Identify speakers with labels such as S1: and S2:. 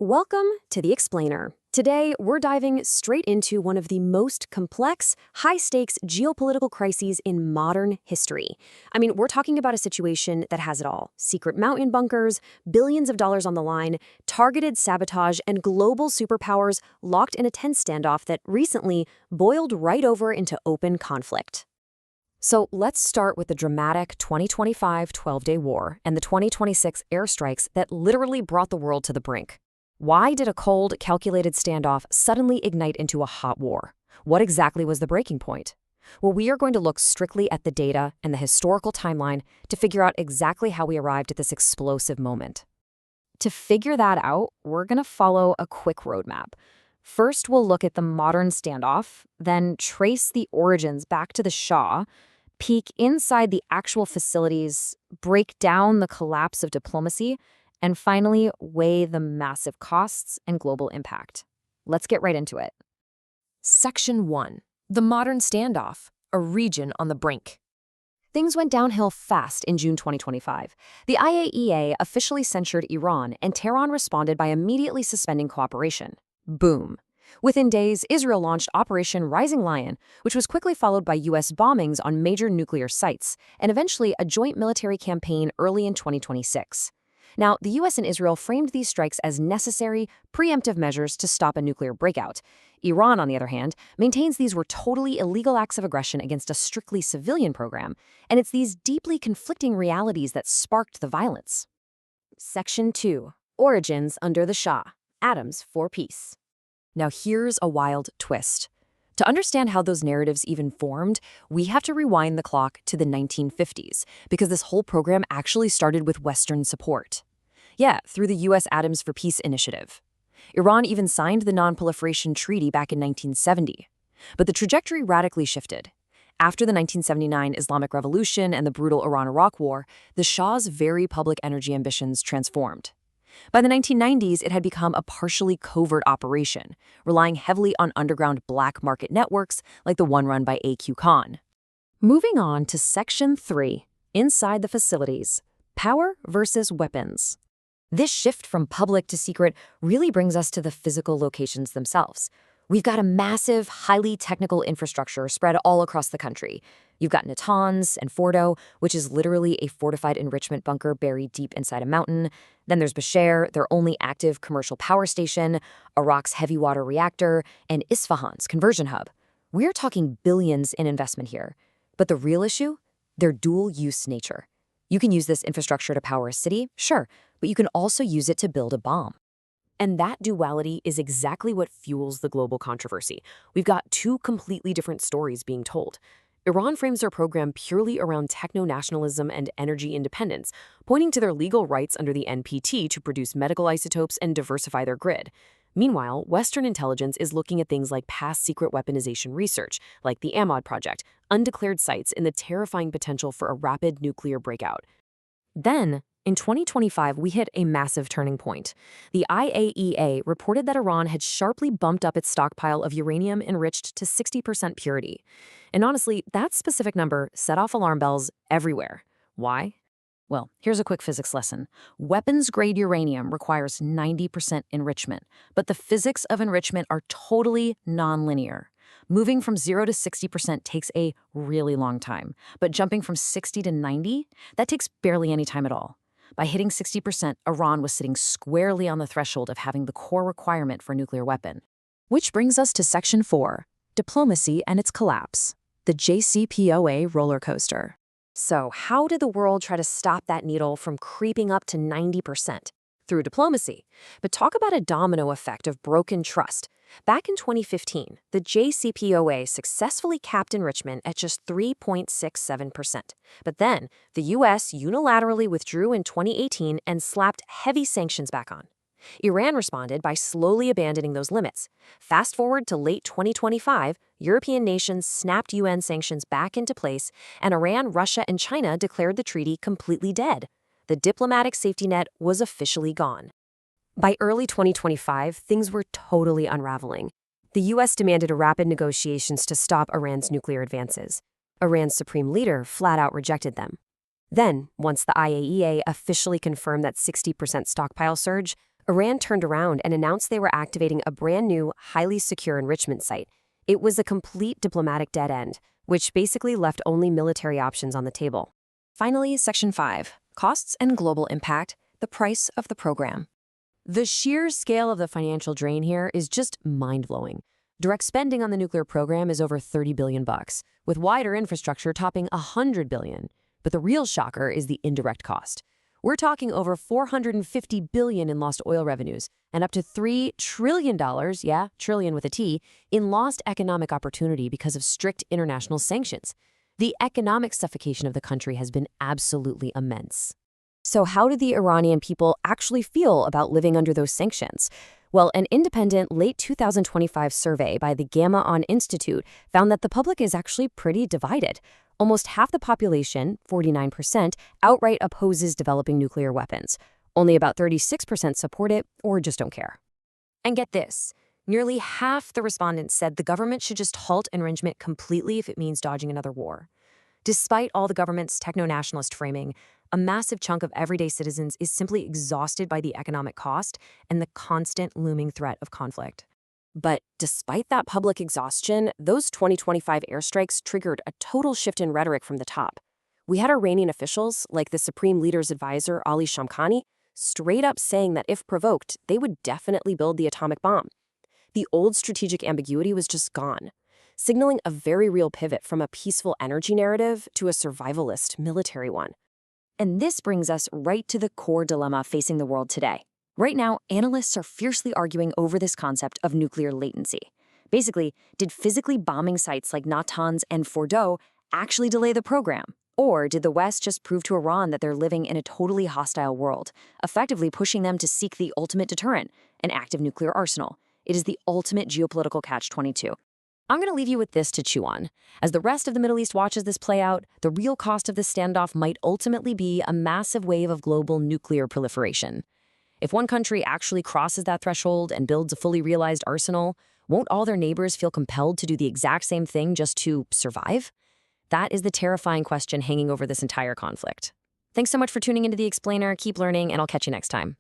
S1: Welcome to The Explainer. Today, we're diving straight into one of the most complex, high-stakes geopolitical crises in modern history. We're talking about a situation that has it all. Secret mountain bunkers, billions of dollars on the line, targeted sabotage, and global superpowers locked in a tense standoff that recently boiled right over into open conflict. So let's start with the dramatic 2025 12-day war and the 2026 airstrikes that literally brought the world to the brink. Why did a cold, calculated standoff suddenly ignite into a hot war? What exactly was the breaking point? Well, we are going to look strictly at the data and the historical timeline to figure out exactly how we arrived at this explosive moment. To figure that out, we're going to follow a quick roadmap. First, we'll look at the modern standoff, then trace the origins back to the Shah, peek inside the actual facilities, break down the collapse of diplomacy, and finally, weigh the massive costs and global impact. Let's get right into it.
S2: Section 1. The Modern Standoff, a region on the brink.
S1: Things went downhill fast in June 2025. The IAEA officially censured Iran, and Tehran responded by immediately suspending cooperation. Boom. Within days, Israel launched Operation Rising Lion, which was quickly followed by U.S. bombings on major nuclear sites, and eventually a joint military campaign early in 2026. Now, the U.S. and Israel framed these strikes as necessary, preemptive measures to stop a nuclear breakout. Iran, on the other hand, maintains these were totally illegal acts of aggression against a strictly civilian program, and it's these deeply conflicting realities that sparked the violence. Section 2. Origins under the Shah. Atoms for peace. Now here's a wild twist. To understand how those narratives even formed, we have to rewind the clock to the 1950s, because this whole program actually started with Western support. Yeah, through the U.S. Atoms for Peace initiative. Iran even signed the Non-Proliferation Treaty back in 1970. But the trajectory radically shifted. After the 1979 Islamic Revolution and the brutal Iran-Iraq War, the Shah's very public energy ambitions transformed. By the 1990s, it had become a partially covert operation, relying heavily on underground black market networks like the one run by AQ Khan. Moving on to Section 3, Inside the Facilities, Power versus Weapons. This shift from public to secret really brings us to the physical locations themselves. We've got a massive, highly technical infrastructure spread all across the country. You've got Natanz and Fordo, which is literally a fortified enrichment bunker buried deep inside a mountain. Then there's Bushehr, their only active commercial power station, Iraq's heavy water reactor, and Isfahan's conversion hub. We're talking billions in investment here. But the real issue? Their dual-use nature. You can use this infrastructure to power a city, sure, but you can also use it to build a bomb. And that duality is exactly what fuels the global controversy. We've got two completely different stories being told. Iran frames their program purely around techno-nationalism and energy independence, pointing to their legal rights under the NPT to produce medical isotopes and diversify their grid. Meanwhile, Western intelligence is looking at things like past secret weaponization research, like the Ahmad project, undeclared sites, and the terrifying potential for a rapid nuclear breakout. Then, in 2025, we hit a massive turning point. The IAEA reported that Iran had sharply bumped up its stockpile of uranium enriched to 60% purity. And honestly, that specific number set off alarm bells everywhere. Why? Well, here's a quick physics lesson. Weapons-grade uranium requires 90% enrichment, but the physics of enrichment are totally nonlinear. Moving from 0 to 60% takes a really long time, but jumping from 60 to 90, that takes barely any time at all. By hitting 60%, Iran was sitting squarely on the threshold of having the core requirement for a nuclear weapon. Which brings us to Section 4, Diplomacy and its Collapse, the JCPOA roller coaster. So how did the world try to stop that needle from creeping up to 90%? Through diplomacy. But talk about a domino effect of broken trust. Back in 2015, the JCPOA successfully capped enrichment at just 3.67%. But then, the U.S. unilaterally withdrew in 2018 and slapped heavy sanctions back on. Iran responded by slowly abandoning those limits. Fast forward to late 2025, European nations snapped UN sanctions back into place, and Iran, Russia, and China declared the treaty completely dead. The diplomatic safety net was officially gone. By early 2025, things were totally unraveling. The U.S. demanded rapid negotiations to stop Iran's nuclear advances. Iran's supreme leader flat out rejected them. Then, once the IAEA officially confirmed that 60% stockpile surge, Iran turned around and announced they were activating a brand new, highly secure enrichment site. It was a complete diplomatic dead end, which basically left only military options on the table. Finally, Section 5, Costs and Global Impact, the price of the program. The sheer scale of the financial drain here is just mind-blowing. Direct spending on the nuclear program is over $30 billion, with wider infrastructure topping $100 billion. But the real shocker is the indirect cost. We're talking over $450 billion in lost oil revenues and up to $3 trillion, yeah, trillion with a T, in lost economic opportunity because of strict international sanctions. The economic suffocation of the country has been absolutely immense. So how do the Iranian people actually feel about living under those sanctions? Well, an independent late 2025 survey by the Gamma On Institute found that the public is actually pretty divided. Almost half the population, 49%, outright opposes developing nuclear weapons. Only about 36% support it or just don't care. And get this, nearly half the respondents said the government should just halt enrichment completely if it means dodging another war. Despite all the government's techno-nationalist framing, a massive chunk of everyday citizens is simply exhausted by the economic cost and the constant looming threat of conflict. But despite that public exhaustion, those 2025 airstrikes triggered a total shift in rhetoric from the top. We had Iranian officials, like the Supreme Leader's advisor Ali Shamkhani, straight up saying that if provoked, they would definitely build the atomic bomb. The old strategic ambiguity was just gone, signaling a very real pivot from a peaceful energy narrative to a survivalist military one. And this brings us right to the core dilemma facing the world today. Right now, analysts are fiercely arguing over this concept of nuclear latency. Basically, did physically bombing sites like Natanz and Fordow actually delay the program? Or did the West just prove to Iran that they're living in a totally hostile world, effectively pushing them to seek the ultimate deterrent, an active nuclear arsenal? It is the ultimate geopolitical catch-22. I'm going to leave you with this to chew on. As the rest of the Middle East watches this play out, the real cost of this standoff might ultimately be a massive wave of global nuclear proliferation. If one country actually crosses that threshold and builds a fully realized arsenal, won't all their neighbors feel compelled to do the exact same thing just to survive? That is the terrifying question hanging over this entire conflict. Thanks so much for tuning into The Explainer. Keep learning, and I'll catch you next time.